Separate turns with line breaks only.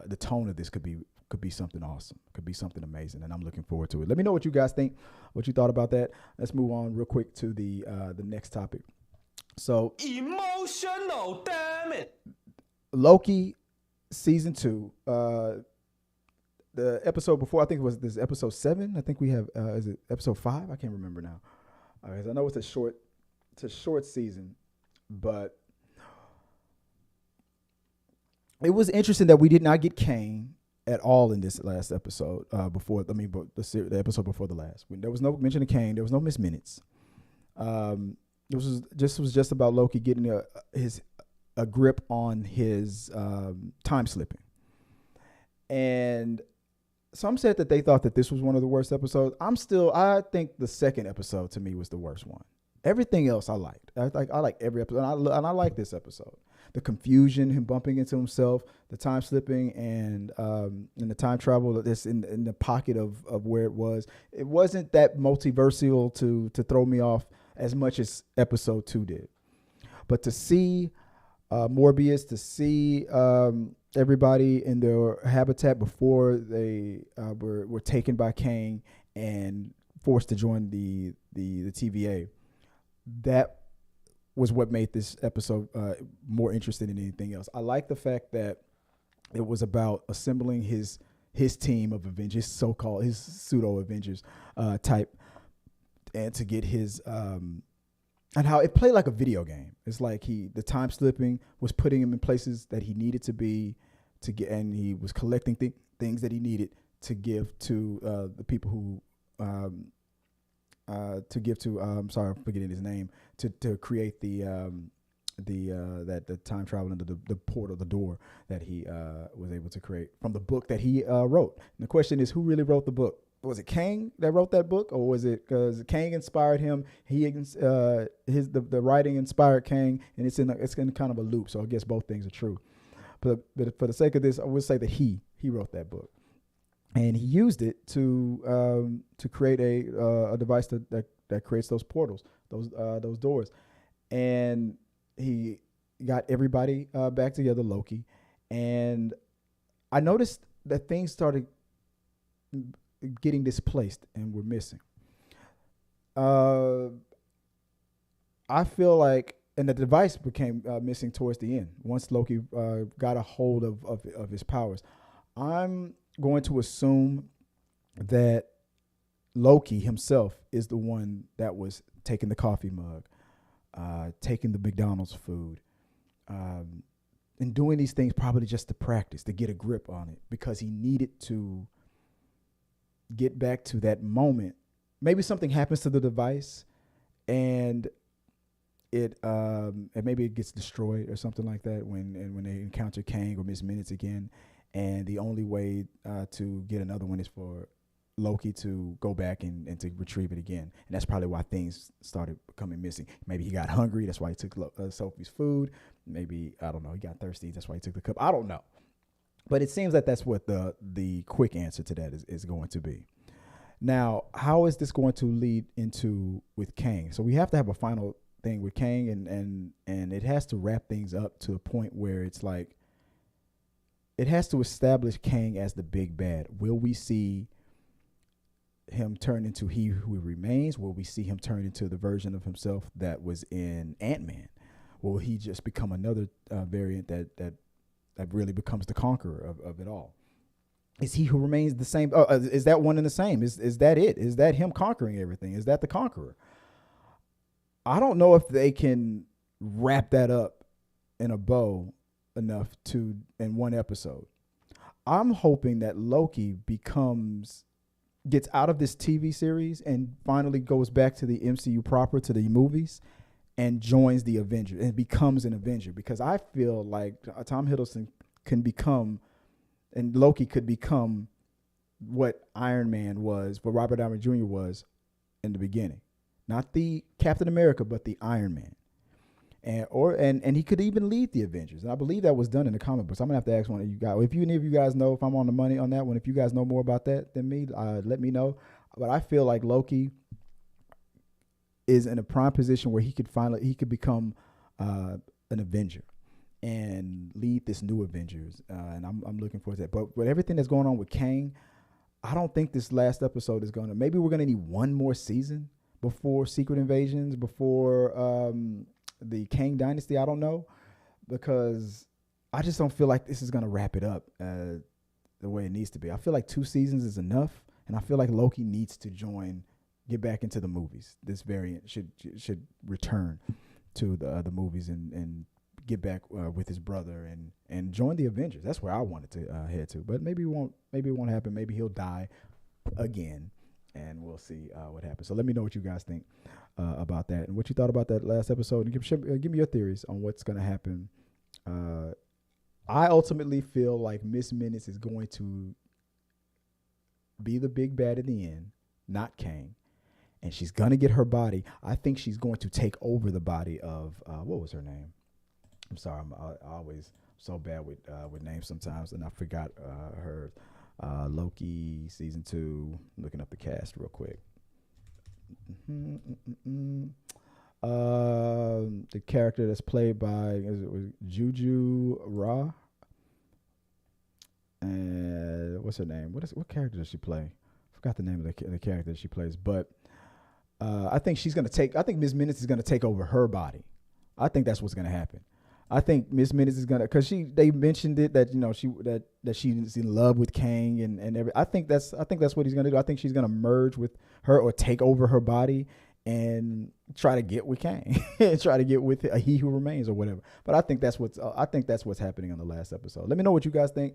the tone of this could be something awesome, could be something amazing, and I'm looking forward to it. Let me know what you guys think, what you thought about that. Let's move on real quick to the next topic. So
emotional, damn it.
Loki season 2, the episode before, I think it was this episode 7. I think we have is it episode 5? I can't remember now. I know it's a short season, but it was interesting that we did not get Kang at all in this last episode. The episode before the last, when there was no mention of Kang, there was no Miss Minutes. It was just about Loki getting a grip on his time slipping, and some said that they thought that this was one of the worst episodes. I think the second episode to me was the worst one. Everything else I liked. I like every episode, and I like this episode. The confusion, him bumping into himself, the time slipping, and the time travel that's in the pocket of where it was. It wasn't that multiversal to throw me off as much as episode 2 did. But to see Morbius, to see everybody in their habitat before they were taken by Kang and forced to join the TVA, that was what made this episode more interesting than anything else. I like the fact that it was about assembling his team of Avengers, his pseudo Avengers type, and to get his and how it played like a video game. It's like the time slipping was putting him in places that he needed to be to get, and he was collecting things that he needed to give to the people who I'm sorry, I'm forgetting his name, to create the time travel into the portal, the door that he was able to create from the book that he wrote. And the question is, who really wrote the book? Was it Kang that wrote that book, or was it because Kang inspired him? The writing inspired Kang, and it's in kind of a loop. So I guess both things are true. But for the sake of this, I would say that he wrote that book, and he used it to create a device that creates those portals, those doors, and he got everybody back together, Loki, and I noticed that things started getting displaced and we're missing. I feel like, and the device became missing towards the end once Loki got a hold of his powers. I'm going to assume that Loki himself is the one that was taking the coffee mug, taking the McDonald's food, and doing these things probably just to practice, to get a grip on it, because he needed to get back to that moment. Maybe something happens to the device and and maybe it gets destroyed or something like that when they encounter Kang or Miss Minutes again, and the only way to get another one is for Loki to go back and to retrieve it again. And that's probably why things started becoming missing. Maybe he got hungry, that's why he took Sophie's food. Maybe, I don't know, he got thirsty, that's why he took the cup. I don't know. But it seems that that's what the quick answer to that is going to be. Now, how is this going to lead into with Kang? So we have to have a final thing with Kang, and it has to wrap things up to a point where it's like, it has to establish Kang as the big bad. Will we see him turn into He Who Remains? Will we see him turn into the version of himself that was in Ant-Man? Will he just become another variant that really becomes the conqueror of it all? Is He Who Remains the same? Is that one and the same? Is that it? Is that him conquering everything? Is that the conqueror? I don't know if they can wrap that up in a bow enough in one episode. I'm hoping that Loki gets out of this TV series and finally goes back to the MCU proper, to the movies, and joins the Avengers and becomes an Avenger, because I feel like Tom Hiddleston can become, and Loki could become what Iron Man was, what Robert Downey Jr. was in the beginning. Not the Captain America, but the Iron Man. And he could even lead the Avengers. And I believe that was done in the comic books. I'm going to have to ask one of you guys. If any of you guys know, if I'm on the money on that one, if you guys know more about that than me, let me know. But I feel like Loki is in a prime position where he could become an Avenger. and lead this new Avengers. And I'm looking forward to that. But with everything that's going on with Kang, I don't think this last episode is going to, maybe we're going to need one more season before Secret Invasions, before the Kang Dynasty. I don't know, because I just don't feel like this is going to wrap it up the way it needs to be. I feel like 2 seasons is enough, and I feel like Loki needs to get back into the movies. This variant should return to the movies and get back with his brother and join the Avengers. That's where I wanted to head to. But maybe it won't happen. Maybe he'll die again, and we'll see what happens. So let me know what you guys think about that and what you thought about that last episode. And give me your theories on what's going to happen. I ultimately feel like Miss Minutes is going to be the big bad in the end, not Kang. And she's going to get her body. I think she's going to take over the body of, what was her name? I'm sorry, I'm always so bad with names sometimes, and I forgot her. Loki season 2. Looking up the cast real quick. The character that's played by Juju Ra. And what's her name? What character does she play? Forgot the name of the character that she plays, but I think she's gonna take. I think Miss Minutes is gonna take over her body. I think that's what's gonna happen. I think Miss Minutes is gonna, because they mentioned it that that she's in love with Kang and every. I think that's what he's gonna do. I think she's gonna merge with her or take over her body and try to get with Kang, try to get with He Who Remains or whatever. But I think that's what's happening on the last episode. Let me know what you guys think.